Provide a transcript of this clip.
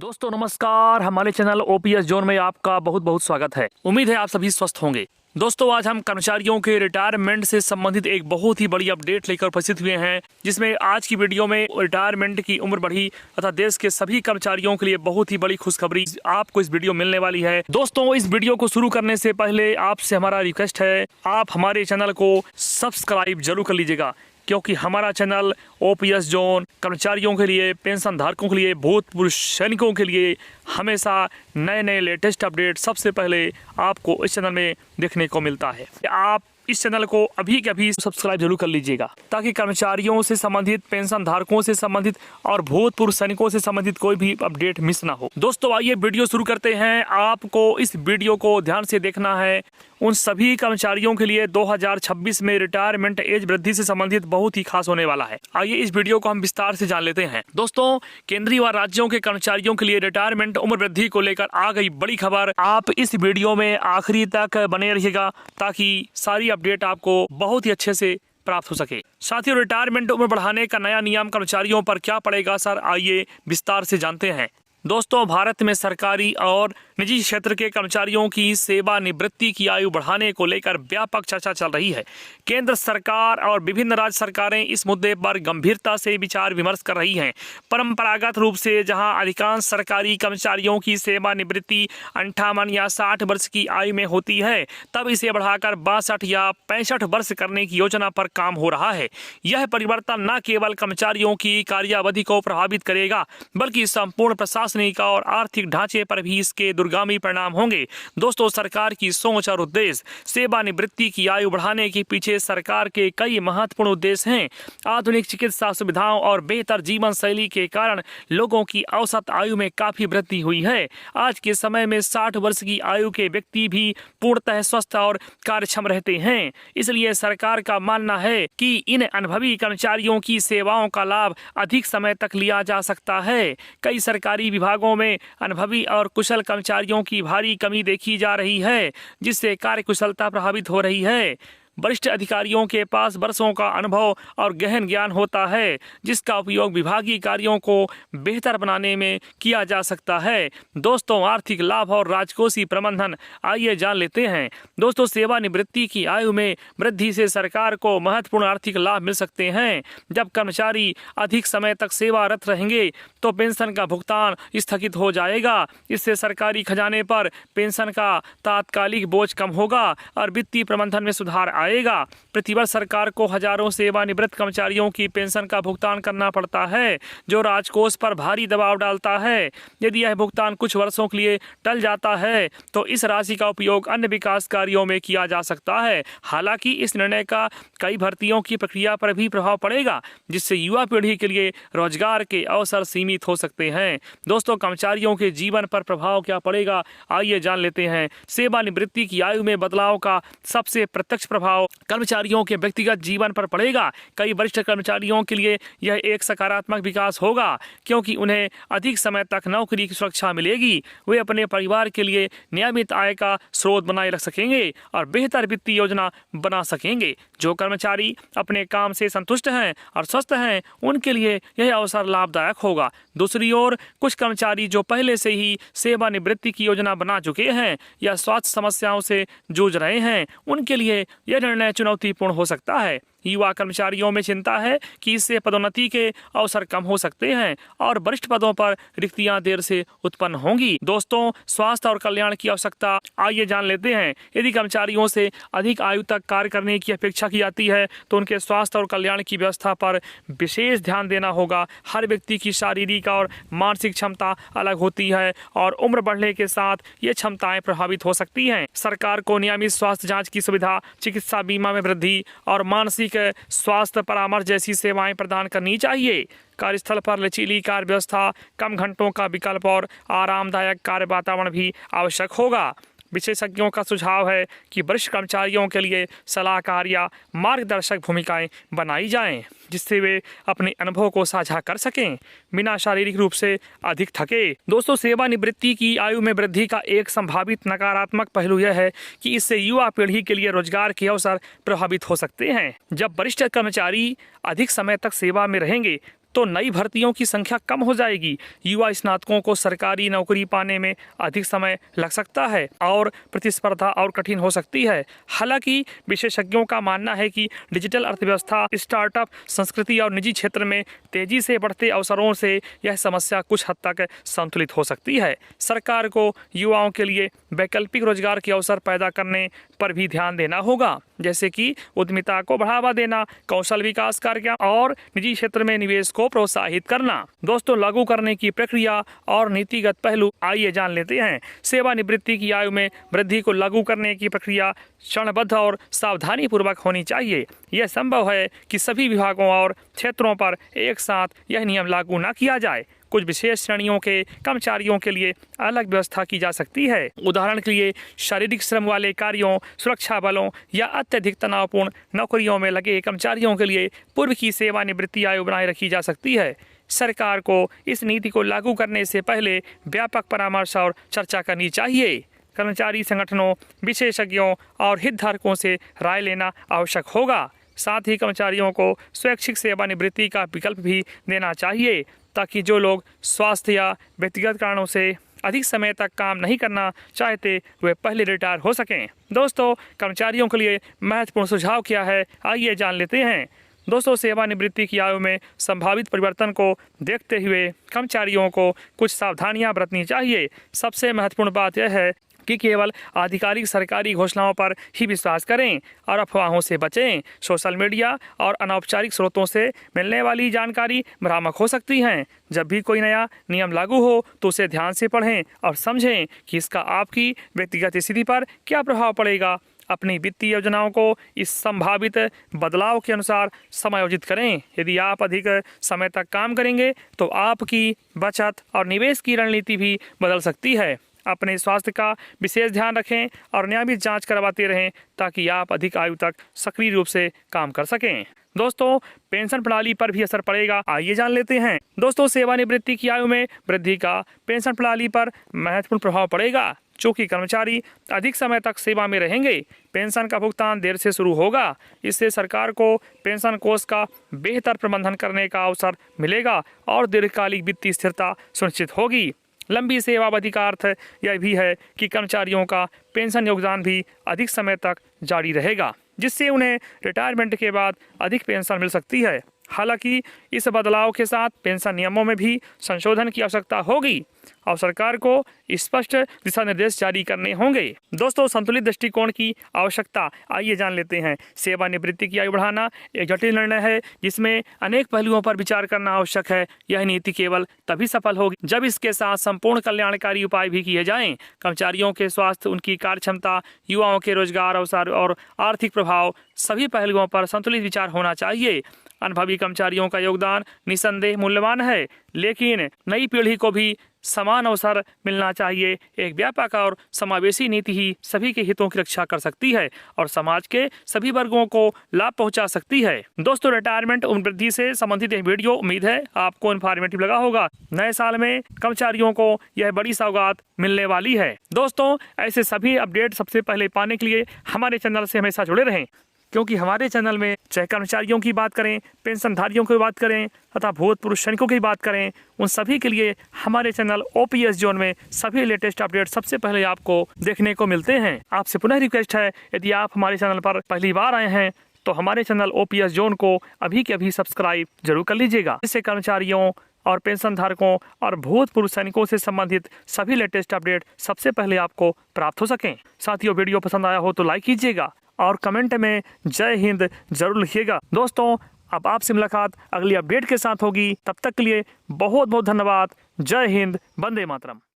दोस्तों नमस्कार, हमारे चैनल ओपीएस जोन में आपका बहुत बहुत स्वागत है। उम्मीद है आप सभी स्वस्थ होंगे। दोस्तों आज हम कर्मचारियों के रिटायरमेंट से संबंधित एक बहुत ही बड़ी अपडेट लेकर उपस्थित हुए हैं, जिसमें आज की वीडियो में रिटायरमेंट की उम्र बढ़ी तथा देश के सभी कर्मचारियों के लिए बहुत ही बड़ी खुशखबरी आपको इस वीडियो मिलने वाली है। दोस्तों इस वीडियो को शुरू करने से पहले आपसे हमारा रिक्वेस्ट है, आप हमारे चैनल को सब्सक्राइब जरूर कर लीजिएगा, क्योंकि हमारा चैनल ओपीएस जोन कर्मचारियों के लिए, पेंशन धारकों के लिए, भूतपूर्व सैनिकों के लिए हमेशा नए नए लेटेस्ट अपडेट सबसे पहले आपको इस चैनल में देखने को मिलता है। आप इस चैनल को अभी के अभी सब्सक्राइब जरूर कर लीजिएगा, ताकि कर्मचारियों से संबंधित, पेंशन धारकों से संबंधित और भूतपूर्व सैनिकों से संबंधित कोई भी अपडेट मिस ना हो। दोस्तों आइए वीडियो शुरू करते हैं। आपको इस वीडियो को ध्यान से देखना है। उन सभी कर्मचारियों के लिए 2026 में रिटायरमेंट एज वृद्धि से संबंधित बहुत ही खास होने वाला है। आइए इस वीडियो को हम विस्तार से जान लेते हैं। दोस्तों केंद्रीय व राज्यों के कर्मचारियों के लिए रिटायरमेंट उम्र वृद्धि को लेकर आ गई बड़ी खबर। आप इस वीडियो में आखिरी तक बने रहिएगा, ताकि सारी अपडेट आपको बहुत ही अच्छे से प्राप्त हो सके। साथियों रिटायरमेंट उम्र बढ़ाने का नया नियम कर्मचारियों पर क्या पड़ेगा सर, आइए विस्तार से जानते हैं। दोस्तों भारत में सरकारी और निजी क्षेत्र के कर्मचारियों की सेवानिवृत्ति की आयु बढ़ाने को लेकर व्यापक चर्चा चल रही है। केंद्र सरकार और विभिन्न राज्य सरकारें इस मुद्दे पर गंभीरता से विचार विमर्श कर रही हैं। परंपरागत रूप से जहां अधिकांश सरकारी कर्मचारियों की सेवानिवृत्ति 58 या 60 वर्ष की आयु में होती है, तब इसे बढ़ाकर 62 या 65 वर्ष करने की योजना पर काम हो रहा है। यह परिवर्तन न केवल कर्मचारियों की कार्यावधि को प्रभावित करेगा, बल्कि संपूर्ण प्रशासनिक और आर्थिक ढांचे पर भी इसके गामी परिणाम होंगे। दोस्तों सरकार की सोच और उद्देश्य। सेवानिवृत्ति की आयु बढ़ाने के पीछे सरकार के कई महत्वपूर्ण उद्देश्य हैं। आधुनिक चिकित्सा सुविधाओं और बेहतर जीवन शैली के कारण लोगों की औसत आयु में काफी वृद्धि हुई है। आज के समय में 60 वर्ष की आयु के व्यक्ति भी पूर्णतः स्वस्थ और कार्यक्षम रहते हैं। इसलिए सरकार का मानना है कि इन अनुभवी कर्मचारियों की सेवाओं का लाभ अधिक समय तक लिया जा सकता है। कई सरकारी विभागों में अनुभवी और कुशल कर्मचारियों की भारी कमी देखी जा रही है, जिससे कार्यकुशलता प्रभावित हो रही है। वरिष्ठ अधिकारियों के पास वर्षों का अनुभव और गहन ज्ञान होता है, जिसका उपयोग विभागीय कार्यों को बेहतर बनाने में किया जा सकता है। दोस्तों आर्थिक लाभ और राजकोषीय प्रबंधन, आइए जान लेते हैं। दोस्तों सेवानिवृत्ति की आयु में वृद्धि से सरकार को महत्वपूर्ण आर्थिक लाभ मिल सकते हैं। जब कर्मचारी अधिक समय तक सेवारत रहेंगे तो पेंशन का भुगतान स्थगित हो जाएगा। इससे सरकारी खजाने पर पेंशन का तात्कालिक बोझ कम होगा और वित्तीय प्रबंधन में सुधार आएगा। प्रतिवर्ष सरकार को हजारों सेवानिवृत्त कर्मचारियों की पेंशन का भुगतान करना पड़ता है, जो राजकोष पर भारी दबाव डालता है। यदि यह भुगतान कुछ वर्षों के लिए टल जाता है तो इस राशि का उपयोग अन्य विकास कार्यों में किया जा सकता है। हालांकि इस निर्णय का कई भर्तियों की प्रक्रिया पर भी प्रभाव पड़ेगा, जिससे युवा पीढ़ी के लिए रोजगार के अवसर सीमित हो सकते हैं। दोस्तों कर्मचारियों के जीवन पर प्रभाव क्या पड़ेगा, आइए जान लेते हैं। सेवानिवृत्ति की आयु में बदलाव का सबसे प्रत्यक्ष प्रभाव कर्मचारियों के व्यक्तिगत जीवन पर पड़ेगा। कई वरिष्ठ कर्मचारियों के लिए यह एक सकारात्मक विकास होगा, क्योंकि उन्हें अधिक समय तक नौकरी की सुरक्षा मिलेगी। वे अपने परिवार के लिए नियमित आय का स्रोत बनाए रख सकेंगे और बेहतर वित्तीय योजना बना सकेंगे। जो कर्मचारी अपने काम से संतुष्ट हैं और स्वस्थ हैं, उनके लिए यह अवसर लाभदायक होगा। दूसरी ओर कुछ कर्मचारी जो पहले से ही सेवानिवृत्ति की योजना बना चुके हैं या स्वास्थ्य समस्याओं से जूझ रहे हैं, उनके लिए यह निर्णय चुनौतीपूर्ण हो सकता है। युवा कर्मचारियों में चिंता है कि इससे पदोन्नति के अवसर कम हो सकते हैं और वरिष्ठ पदों पर रिक्तियां देर से उत्पन्न होंगी। दोस्तों स्वास्थ्य और कल्याण की आवश्यकता, आइए जान लेते हैं। यदि कर्मचारियों से अधिक आयु तक कार्य करने की अपेक्षा की जाती है तो उनके स्वास्थ्य और कल्याण की व्यवस्था पर विशेष ध्यान देना होगा। हर व्यक्ति की शारीरिक और मानसिक क्षमता अलग होती है और उम्र बढ़ने के साथ ये क्षमताएं प्रभावित हो सकती हैं। सरकार को नियमित स्वास्थ्य जाँच की सुविधा, चिकित्सा बीमा में वृद्धि और मानसिक स्वास्थ्य परामर्श जैसी सेवाएं प्रदान करनी चाहिए। कार्यस्थल पर लचीली कार्य व्यवस्था, कम घंटों का विकल्प और आरामदायक कार्य वातावरण भी आवश्यक होगा। विशेषज्ञों का सुझाव है कि वरिष्ठ कर्मचारियों के लिए सलाहकार या मार्गदर्शक भूमिकाएं बनाई जाएं, जिससे वे अपने अनुभव को साझा कर सकें बिना शारीरिक रूप से अधिक थके। दोस्तों सेवानिवृत्ति की आयु में वृद्धि का एक संभावित नकारात्मक पहलू यह है कि इससे युवा पीढ़ी के लिए रोजगार के अवसर प्रभावित हो सकते हैं। जब वरिष्ठ कर्मचारी अधिक समय तक सेवा में रहेंगे तो नई भर्तियों की संख्या कम हो जाएगी। युवा स्नातकों को सरकारी नौकरी पाने में अधिक समय लग सकता है और प्रतिस्पर्धा और कठिन हो सकती है। हालांकि विशेषज्ञों का मानना है कि डिजिटल अर्थव्यवस्था, स्टार्टअप संस्कृति और निजी क्षेत्र में तेजी से बढ़ते अवसरों से यह समस्या कुछ हद तक संतुलित हो सकती है। सरकार को युवाओं के लिए वैकल्पिक रोजगार के अवसर पैदा करने पर भी ध्यान देना होगा, जैसे कि उद्यमिता को बढ़ावा देना, कौशल विकास कार्यक्रम और निजी क्षेत्र में निवेश को प्रोत्साहित करना। दोस्तों, लागू करने की प्रक्रिया और नीतिगत पहलू आइए जान लेते हैं। सेवानिवृत्ति की आयु में वृद्धि को लागू करने की प्रक्रिया चरणबद्ध और सावधानी पूर्वक होनी चाहिए। यह संभव है कि सभी विभागों और क्षेत्रों पर एक साथ यह नियम लागू न किया जाए। कुछ विशेष श्रेणियों के कर्मचारियों के लिए अलग व्यवस्था की जा सकती है। उदाहरण के लिए शारीरिक श्रम वाले कार्यों, सुरक्षा बलों या अत्यधिक तनावपूर्ण नौकरियों में लगे कर्मचारियों के लिए पूर्व की सेवानिवृत्ति आयु बनाए रखी जा सकती है। सरकार को इस नीति को लागू करने से पहले व्यापक परामर्श और चर्चा करनी चाहिए। कर्मचारी संगठनों, विशेषज्ञों और हितधारकों से राय लेना आवश्यक होगा। साथ ही कर्मचारियों को स्वैच्छिक सेवानिवृत्ति का विकल्प भी देना चाहिए, ताकि जो लोग स्वास्थ्य या व्यक्तिगत कारणों से अधिक समय तक काम नहीं करना चाहते वे पहले रिटायर हो सकें। दोस्तों, कर्मचारियों के लिए महत्वपूर्ण सुझाव क्या है, आइए जान लेते हैं। दोस्तों, सेवानिवृत्ति की आयु में संभावित परिवर्तन को देखते हुए कर्मचारियों को कुछ सावधानियां बरतनी चाहिए। सबसे महत्वपूर्ण बात यह है कि केवल आधिकारिक सरकारी घोषणाओं पर ही विश्वास करें और अफवाहों से बचें। सोशल मीडिया और अनौपचारिक स्रोतों से मिलने वाली जानकारी भ्रामक हो सकती हैं। जब भी कोई नया नियम लागू हो तो उसे ध्यान से पढ़ें और समझें कि इसका आपकी व्यक्तिगत स्थिति पर क्या प्रभाव पड़ेगा। अपनी वित्तीय योजनाओं को इस संभावित बदलाव के अनुसार समायोजित करें। यदि आप अधिक समय तक काम करेंगे तो आपकी बचत और निवेश की रणनीति भी बदल सकती है। अपने स्वास्थ्य का विशेष ध्यान रखें और नियमित जांच करवाते रहें, ताकि आप अधिक आयु तक सक्रिय रूप से काम कर सकें। दोस्तों, पेंशन प्रणाली पर भी असर पड़ेगा, आइए जान लेते हैं। दोस्तों, सेवानिवृत्ति की आयु में वृद्धि का पेंशन प्रणाली पर महत्वपूर्ण प्रभाव पड़ेगा। चूँकि कर्मचारी अधिक समय तक सेवा में रहेंगे, पेंशन का भुगतान देर से शुरू होगा। इससे सरकार को पेंशन कोष का बेहतर प्रबंधन करने का अवसर मिलेगा और दीर्घकालिक वित्तीय स्थिरता सुनिश्चित होगी। लंबी सेवावधि का अर्थ यह भी है कि कर्मचारियों का पेंशन योगदान भी अधिक समय तक जारी रहेगा, जिससे उन्हें रिटायरमेंट के बाद अधिक पेंशन मिल सकती है। हालांकि इस बदलाव के साथ पेंशन नियमों में भी संशोधन की आवश्यकता होगी और सरकार को स्पष्ट दिशा निर्देश जारी करने होंगे। दोस्तों, संतुलित दृष्टिकोण की आवश्यकता, आइए जान लेते हैं। सेवानिवृत्ति की आयु बढ़ाना एक जटिल निर्णय है, जिसमें अनेक पहलुओं पर विचार करना आवश्यक है। यह नीति केवल तभी सफल होगी जब इसके साथ संपूर्ण कल्याणकारी उपाय भी किए जाएं। कर्मचारियों के स्वास्थ्य, उनकी कार्यक्षमता, युवाओं के रोजगार अवसर और आर्थिक प्रभाव, सभी पहलुओं पर संतुलित विचार होना चाहिए। अनुभवी कर्मचारियों का योगदान निसंदेह मूल्यवान है, लेकिन नई पीढ़ी को भी समान अवसर मिलना चाहिए। एक व्यापक और समावेशी नीति ही सभी के हितों की रक्षा कर सकती है और समाज के सभी वर्गों को लाभ पहुंचा सकती है। दोस्तों, रिटायरमेंट उम्र वृद्धि से संबंधित यह वीडियो उम्मीद है आपको इन्फॉर्मेटिव लगा होगा। नए साल में कर्मचारियों को यह बड़ी सौगात मिलने वाली है। दोस्तों, ऐसे सभी अपडेट सबसे पहले पाने के लिए हमारे चैनल से हमेशा जुड़े रहें, क्योंकि हमारे चैनल में चाहे कर्मचारियों की बात करें, पेंशनधारियों की बात करें तथा भूतपूर्व सैनिकों की बात करें, उन सभी के लिए हमारे चैनल ओपीएस जोन में सभी लेटेस्ट अपडेट सबसे पहले आपको देखने को मिलते हैं। आपसे पुनः रिक्वेस्ट है, यदि आप हमारे चैनल पर पहली बार आए हैं तो हमारे चैनल ओपीएस जोन को अभी के अभी सब्सक्राइब जरूर कर लीजिएगा, जिससे कर्मचारियों और पेंशन धारकों और भूतपूर्व सैनिकों से संबंधित सभी लेटेस्ट अपडेट सबसे पहले आपको प्राप्त हो सकें। साथियों, वीडियो पसंद आया हो तो लाइक कीजिएगा और कमेंट में जय हिंद जरूर लिखिएगा। दोस्तों, अब आपसे मुलाकात अगली अपडेट के साथ होगी। तब तक के लिए बहुत बहुत धन्यवाद। जय हिंद, वंदे मातरम।